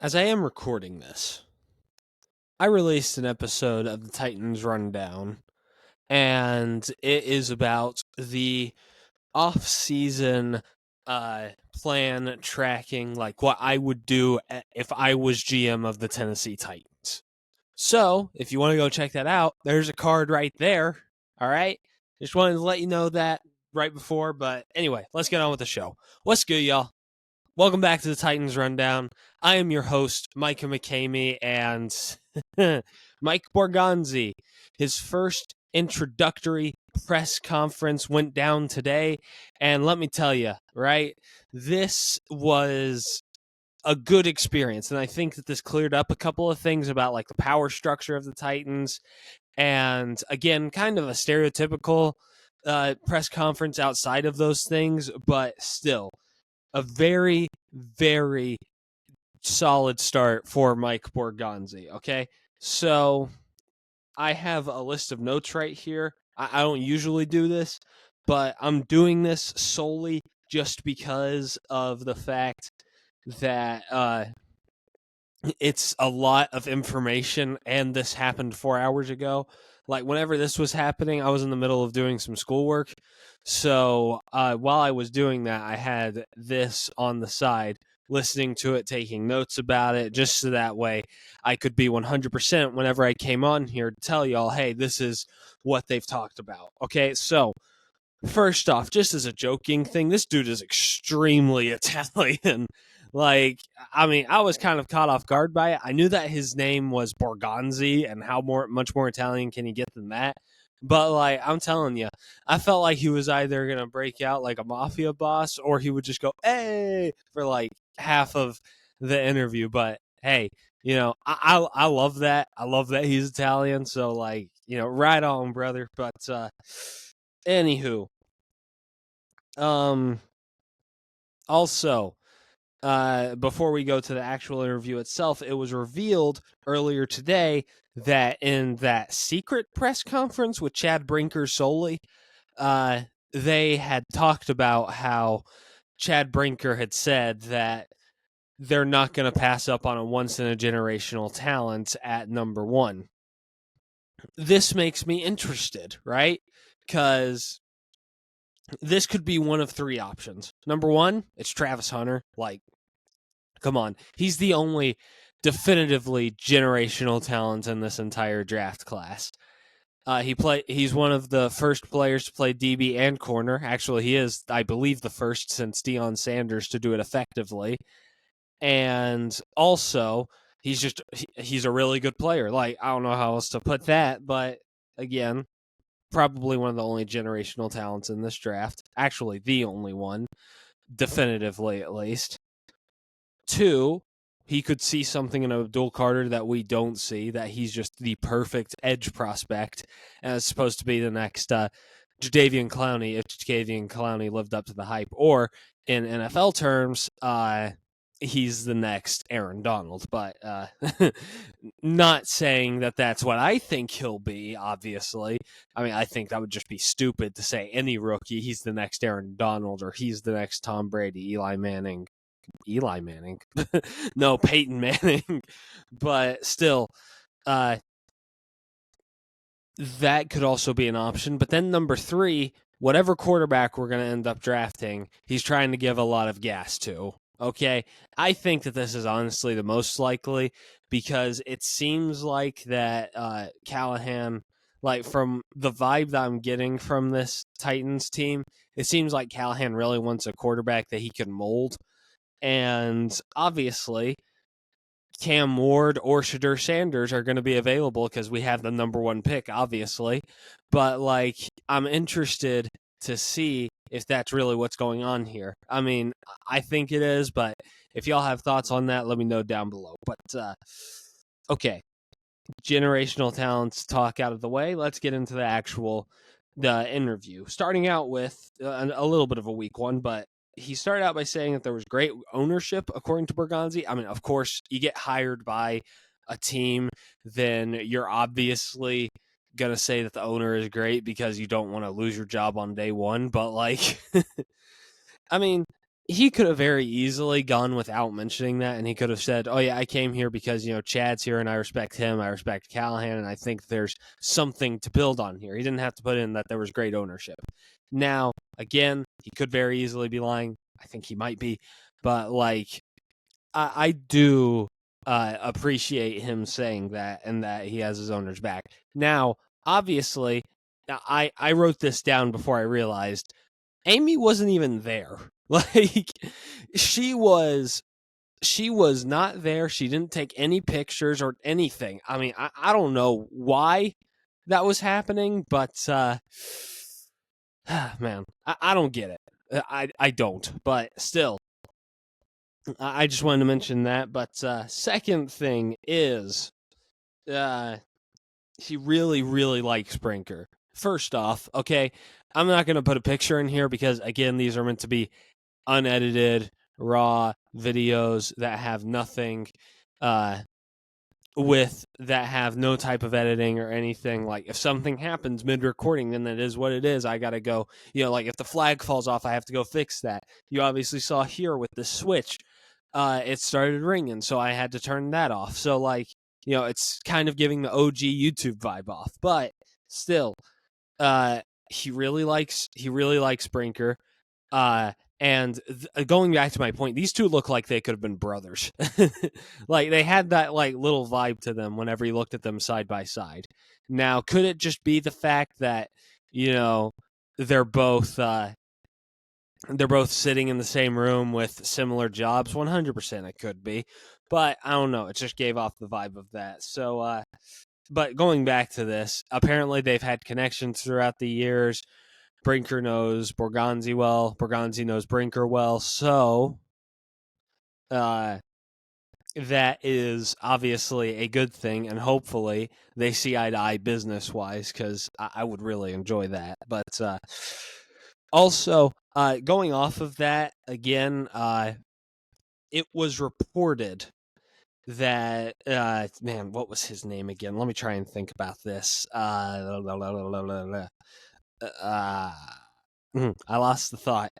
As I am recording this, I released an episode of the Titans Rundown, and it is about the off-season plan tracking, like what I would do if I was GM of the Tennessee Titans. So, if you want to go check that out, there's a card right there. All right? Just wanted to let you know that right before, but anyway, let's get on with the show. What's good, y'all? Welcome back to the Titans Rundown. I am your host, Micah McCamey, and Mike Borgonzi. His first introductory press conference went down today, and let me tell you, right, this was a good experience, and I think that this cleared up a couple of things about like the power structure of the Titans, and again, kind of a stereotypical press conference outside of those things, but still a very, very solid start for Mike Borgonzi. Okay. So I have a list of notes right here. I don't usually do this, but I'm doing this solely just because of the fact that it's a lot of information, and this happened 4 hours ago. Like, whenever this was happening, I was in the middle of doing some schoolwork. So while I was doing that, I had this on the side, listening to it, taking notes about it, just so that way I could be 100% whenever I came on here to tell y'all, hey, this is what they've talked about. Okay, so first off, just as a joking thing, this dude is extremely Italian. Like, I mean, I was kind of caught off guard by it. I knew that his name was Borgonzi, and how much more Italian can you get than that? But like, I'm telling you, I felt like he was either gonna break out like a mafia boss, or he would just go "hey" for like half of the interview. But hey, I love that. I love that he's Italian. So like, right on, brother. But anywho, um, also, before we go to the actual interview itself, it was revealed earlier today that in that secret press conference with Chad Brinker solely, they had talked about how Chad Brinker had said that they're not going to pass up on a once in a generational talent at number one. This makes me interested, right? Because this could be one of three options. Number one, it's Travis Hunter. Like, come on. He's the only definitively generational talent in this entire draft class. He's one of the first players to play DB and corner. Actually, he is, I believe, the first since Deion Sanders to do it effectively. And also, he's a really good player. Like, I don't know how else to put that, but again, probably one of the only generational talents in this draft. Actually, the only one, definitively at least. Two, he could see something in Abdul Carter that we don't see, that he's just the perfect edge prospect, and it's supposed to be the next Jadeveon Clowney, if Jadeveon Clowney lived up to the hype. Or, in NFL terms, he's the next Aaron Donald. But not saying that that's what I think he'll be, obviously. I mean, I think that would just be stupid to say any rookie, he's the next Aaron Donald, or he's the next Tom Brady, Eli Manning. No, Peyton Manning. But still, that could also be an option. But then number three, whatever quarterback we're going to end up drafting, he's trying to give a lot of gas to. Okay, I think that this is honestly the most likely, because it seems like that Callahan, like from the vibe that I'm getting from this Titans team, it seems like Callahan really wants a quarterback that he can mold. And obviously, Cam Ward or Shadur Sanders are going to be available because we have the number one pick, obviously. But, like, I'm interested to see if that's really what's going on here. I mean, I think it is, but if y'all have thoughts on that, let me know down below. But, okay, generational talents talk out of the way. Let's get into the interview. Starting out with a little bit of a weak one, but he started out by saying that there was great ownership, according to Bergonzi. I mean, of course, you get hired by a team, then you're obviously going to say that the owner is great because you don't want to lose your job on day one. But, like, I mean, he could have very easily gone without mentioning that, and he could have said, "Oh yeah, I came here because Chad's here, and I respect him. I respect Callahan, and I think there's something to build on here." He didn't have to put in that there was great ownership. Now, again, he could very easily be lying. I think he might be, but like, I do appreciate him saying that and that he has his owners back. Now, obviously, I wrote this down before I realized Amy wasn't even there. Like, she was not there. She didn't take any pictures or anything. I mean, I don't know why that was happening, but man, I don't get it. I don't, but still, I just wanted to mention that. But second thing is, he really, really likes Brinker. First off, okay, I'm not going to put a picture in here because, again, these are meant to be unedited, raw videos that have nothing that have no type of editing or anything. Like, if something happens mid-recording, then it is what it is. I gotta go, like, if the flag falls off, I have to go fix that. You obviously saw here with the switch, it started ringing, so I had to turn that off. So, like, it's kind of giving the OG YouTube vibe off, but still, he really likes Brinker. And going back to my point, these two look like they could have been brothers. Like, they had that like little vibe to them whenever you looked at them side by side. Now, could it just be the fact that they're both sitting in the same room with similar jobs? 100% it could be, but I don't know. It just gave off the vibe of that. So, but going back to this, apparently they've had connections throughout the years. Brinker knows Borgonzi well. Borgonzi knows Brinker well. So that is obviously a good thing, and hopefully they see eye to eye business-wise, because I would really enjoy that. But also, going off of that, again, it was reported that, man, what was his name again? Let me try and think about this. I lost the thought.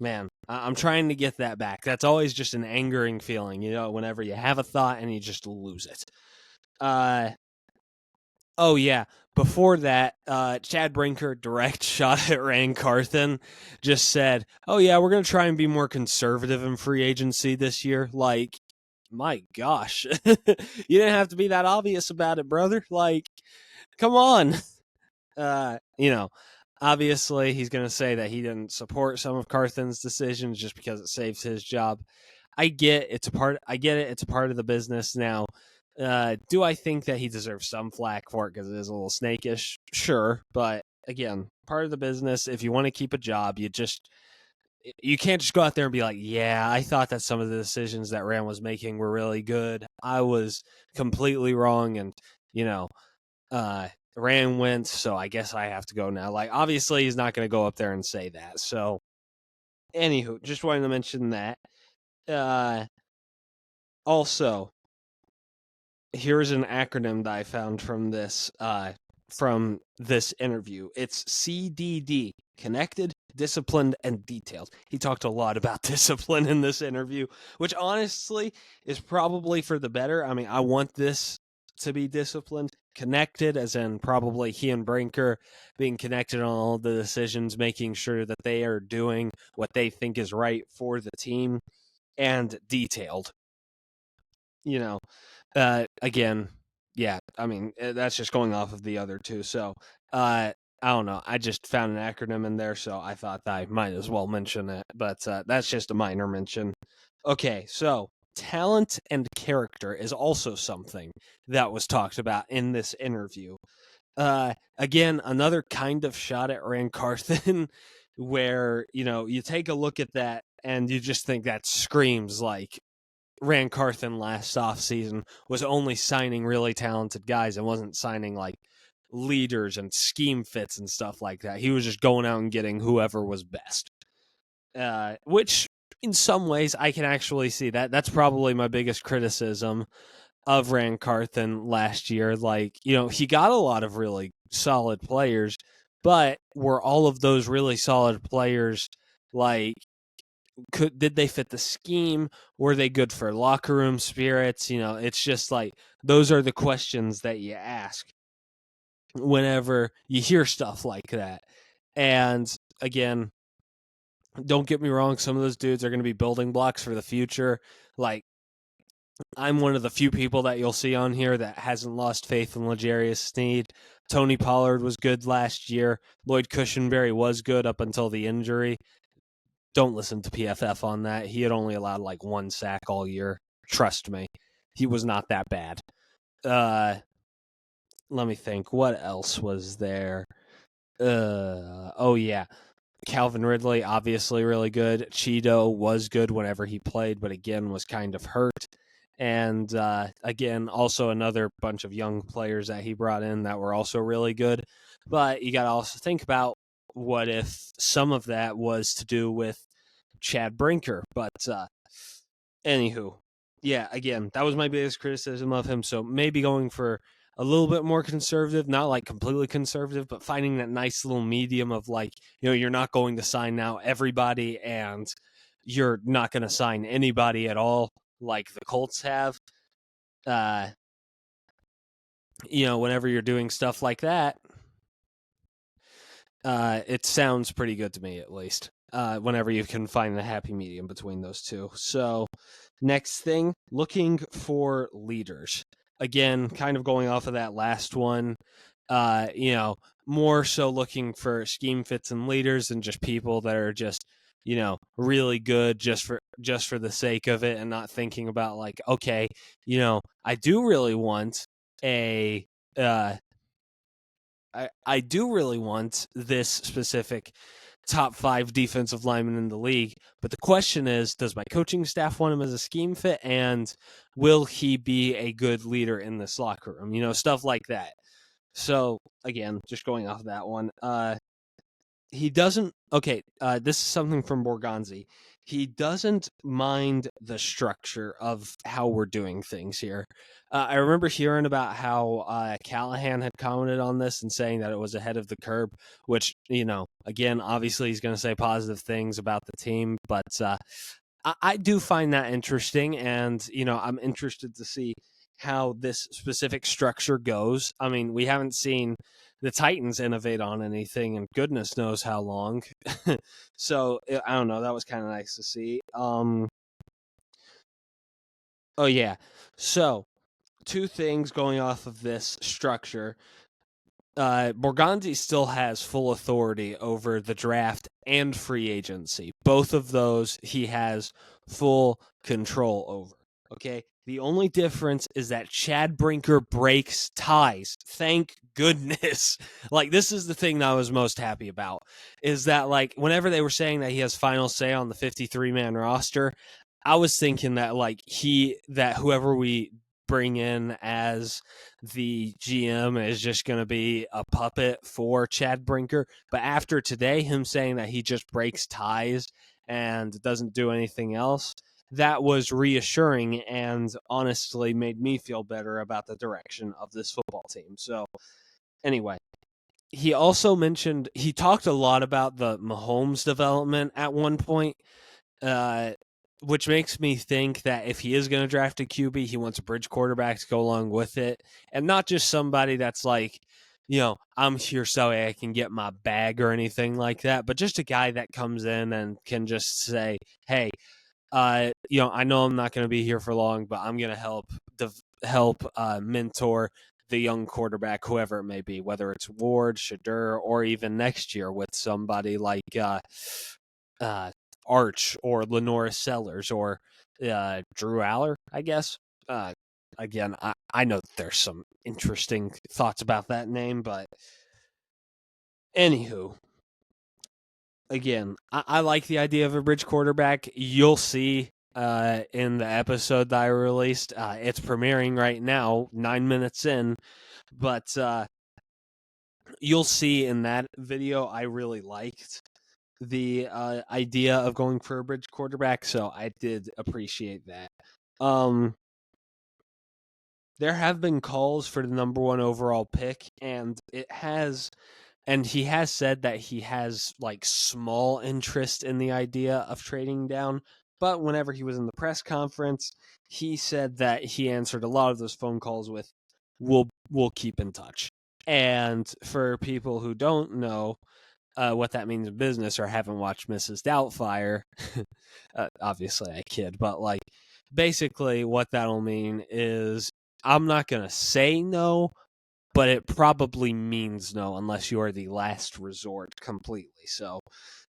Man, I'm trying to get that back. That's always just an angering feeling, whenever you have a thought and you just lose it. Oh yeah. Before that, Chad Brinker, direct shot at Rand Carthen, just said, "Oh yeah, we're gonna try and be more conservative in free agency this year." Like, my gosh, you didn't have to be that obvious about it, brother. Like, come on. Obviously he's going to say that he didn't support some of Carthen's decisions just because it saves his job. I get it. It's a part of the business. Now, do I think that he deserves some flack for it because it is a little snakish? Sure. But again, part of the business. If you want to keep a job, you can't just go out there and be like, yeah, I thought that some of the decisions that Rand was making were really good. I was completely wrong. And, Rand went, so I guess I have to go now. Like, obviously, he's not going to go up there and say that. So, anywho, just wanted to mention that. Also, here's an acronym that I found from this interview. It's CDD: connected, disciplined, and detailed. He talked a lot about discipline in this interview, which honestly is probably for the better. I mean, I want this to be disciplined. Connected, as in probably he and Brinker being connected on all the decisions, making sure that they are doing what they think is right for the team, and detailed. Again, yeah, I mean, that's just going off of the other two. So, I don't know. I just found an acronym in there, so I thought I might as well mention it. But that's just a minor mention. Okay, so talent and character is also something that was talked about in this interview. Again, another kind of shot at Rand Carthen where, you take a look at that and you just think that screams like Rand Carthen last offseason was only signing really talented guys and wasn't signing like leaders and scheme fits and stuff like that. He was just going out and getting whoever was best. Which in some ways I can actually see that. That's probably my biggest criticism of Rand Carthen last year. Like, he got a lot of really solid players, but were all of those really solid players like did they fit the scheme? Were they good for locker room spirits? It's just like those are the questions that you ask whenever you hear stuff like that. And again, don't get me wrong, some of those dudes are going to be building blocks for the future. Like, I'm one of the few people that you'll see on here that hasn't lost faith in L'Jarius Sneed. Tony Pollard was good last year. Lloyd Cushenberry was good up until the injury. Don't listen to PFF on that. He had only allowed like 1 sack all year. Trust me, he was not that bad. Let me think. What else was there? Oh yeah, Calvin Ridley, obviously really good. Cheeto was good whenever he played, but again was kind of hurt. And again, also another bunch of young players that he brought in that were also really good. But you got to also think about what if some of that was to do with Chad Brinker. But anywho, yeah, again, that was my biggest criticism of him. So maybe going for a little bit more conservative, not like completely conservative, but finding that nice little medium of like, you're not going to sign now everybody and you're not going to sign anybody at all like the Colts have. Whenever you're doing stuff like that, it sounds pretty good to me, at least. Whenever you can find the happy medium between those two. So, next thing, looking for leaders. Again, kind of going off of that last one, more so looking for scheme fits and leaders and just people that are just, really good just for the sake of it and not thinking about like, okay, I do really want a I do really want this specific top 5 defensive lineman in the league. But the question is, does my coaching staff want him as a scheme fit? And will he be a good leader in this locker room? Stuff like that. So, again, just going off of that one. He doesn't. Okay, this is something from Borgonzi. He doesn't mind the structure of how we're doing things here. I remember hearing about how Callahan had commented on this and saying that it was ahead of the curve, which, again, obviously he's going to say positive things about the team, but I do find that interesting, and, I'm interested to see how this specific structure goes. I mean, we haven't seen the Titans innovate on anything, and goodness knows how long. So I don't know. That was kind of nice to see. Oh yeah. So 2 things going off of this structure. Borgonzi still has full authority over the draft and free agency. Both of those he has full control over. Okay. The only difference is that Chad Brinker breaks ties. Thank goodness. Like, this is the thing that I was most happy about, is that, like, whenever they were saying that he has final say on the 53-man roster, I was thinking that, like, that whoever we bring in as the GM is just going to be a puppet for Chad Brinker. But after today, him saying that he just breaks ties and doesn't do anything else, that was reassuring and honestly made me feel better about the direction of this football team. So, anyway, he also mentioned, he talked a lot about the Mahomes development at one point, which makes me think that if he is going to draft a QB, he wants a bridge quarterback to go along with it, and not just somebody that's like, I'm here so I can get my bag or anything like that, but just a guy that comes in and can just say, hey, I know I'm not going to be here for long, but I'm going to help mentor the young quarterback, whoever it may be, whether it's Ward, Shadur, or even next year with somebody like Arch or Lenora Sellers or Drew Aller, I guess. Again, I know there's some interesting thoughts about that name, but anywho, again, I like the idea of a bridge quarterback. You'll see in the episode that I released. It's premiering right now, 9 minutes in, but you'll see in that video I really liked the idea of going for a bridge quarterback, so I did appreciate that. There have been calls for the number 1 overall pick, and it has And he has said that he has like small interest in the idea of trading down. But whenever he was in the press conference, he said that he answered a lot of those phone calls with, "We'll keep in touch." And for people who don't know what that means in business or haven't watched Mrs. Doubtfire, obviously I kid, but like basically what that'll mean is I'm not gonna say no, but it probably means no unless you are the last resort completely. So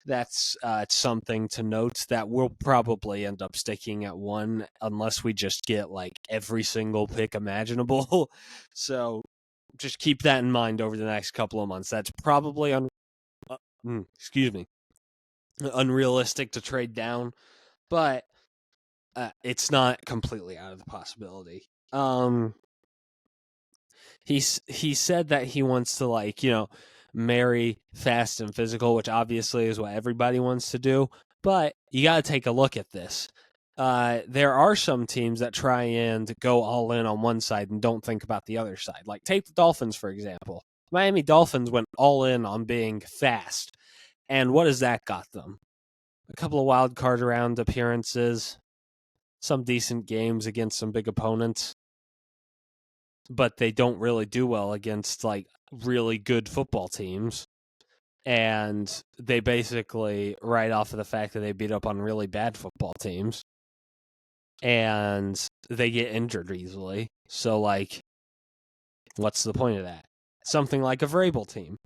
that's something to note that we'll probably end up sticking at one unless we just get like every single pick imaginable. So just keep that in mind over the next couple of months. That's probably excuse me, unrealistic to trade down, but it's not completely out of the possibility. He said that he wants to like marry fast and physical, which obviously is what everybody wants to do. But you got to take a look at this. There are some teams that try and go all in on one side and don't think about the other side. Like take the Dolphins for example. Miami Dolphins went all in on being fast, and what has that got them? A couple of wild card round appearances, some decent games against some big opponents, but they don't really do well against like really good football teams. And they basically write off of the fact that they beat up on really bad football teams and they get injured easily. So, like, what's the point of that? Something like a Vrabel team.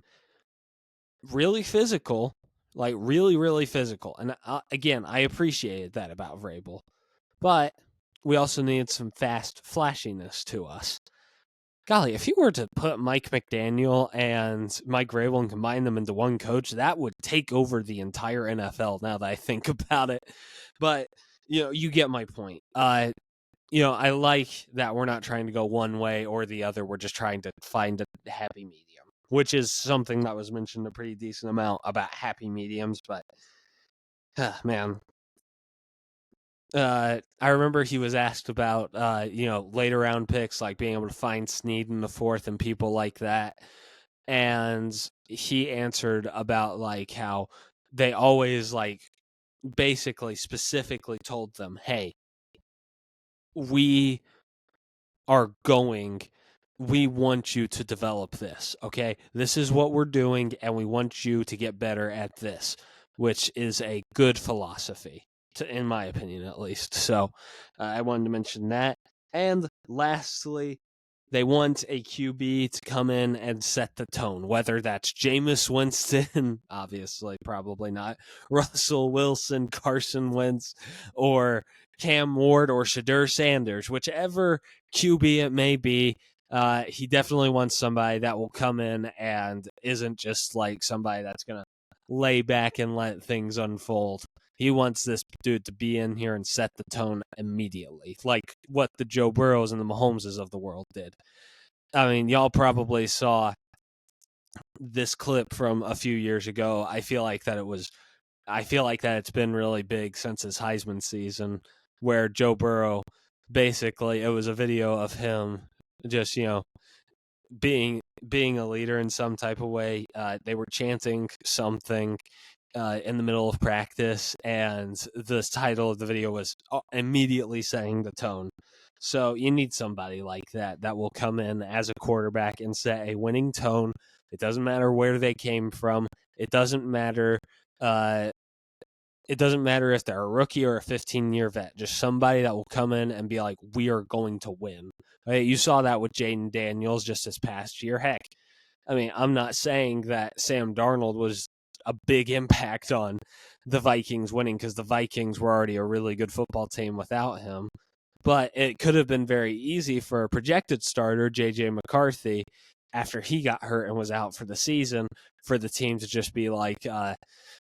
Really physical, like really, really physical. And again, I appreciated that about Vrabel. But we also needed some fast flashiness to us. Golly, if you were to put Mike McDaniel and Mike Vrabel and combine them into one coach, that would take over the entire NFL now that I think about it. But, you get my point. I like that we're not trying to go one way or the other. We're just trying to find a happy medium, which is something that was mentioned a pretty decent amount about happy mediums. But, man, I remember he was asked about, later round picks, like being able to find Snead in the fourth and people like that. And he answered about like how they always like basically specifically told them, hey, we are going, we want you to develop this. Okay. This is what we're doing. And we want you to get better at this, which is a good philosophy. In my opinion, at least. So I wanted to mention that. And lastly, they want a QB to come in and set the tone, whether that's Jameis Winston, obviously, probably not, Russell Wilson, Carson Wentz, or Cam Ward, or Shadur Sanders, whichever QB it may be. He definitely wants somebody that will come in and isn't just like somebody that's going to lay back and let things unfold. He wants this dude to be in here and set the tone immediately, like what the Joe Burrows and the Mahomeses of the world did. I mean, y'all probably saw this clip from a few years ago. I feel like that it's been really big since his Heisman season, where Joe Burrow basically it was a video of him just being a leader in some type of way. They were chanting something in the middle of practice, and the title of the video was immediately setting the tone. So you need somebody like that will come in as a quarterback and set a winning tone. It doesn't matter where they came from. It doesn't matter. It doesn't matter if they're a rookie or a 15-year vet. Just somebody that will come in and be like, we are going to win. Right? You saw that with Jaden Daniels just this past year. Heck, I mean, I'm not saying that Sam Darnold was a big impact on the Vikings winning because the Vikings were already a really good football team without him. But it could have been very easy for a projected starter, J.J. McCarthy, after he got hurt and was out for the season, for the team to just be like,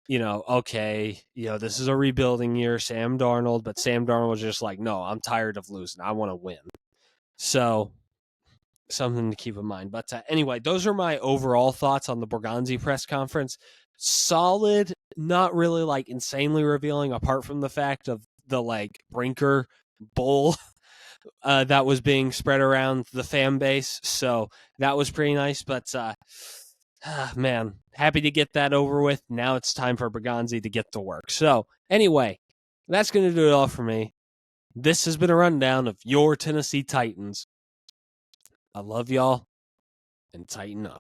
okay, this is a rebuilding year, Sam Darnold, but Sam Darnold was just like, no, I'm tired of losing. I want to win. So something to keep in mind. But anyway, those are my overall thoughts on the Borgonzi press conference. Solid, not really like insanely revealing, apart from the fact of the like Brinker Bowl that was being spread around the fan base. So that was pretty nice. But Man, happy to get that over with. Now it's time for Berganzi to get to work. So, anyway, that's going to do it all for me. This has been a rundown of your Tennessee Titans. I love y'all, and tighten up.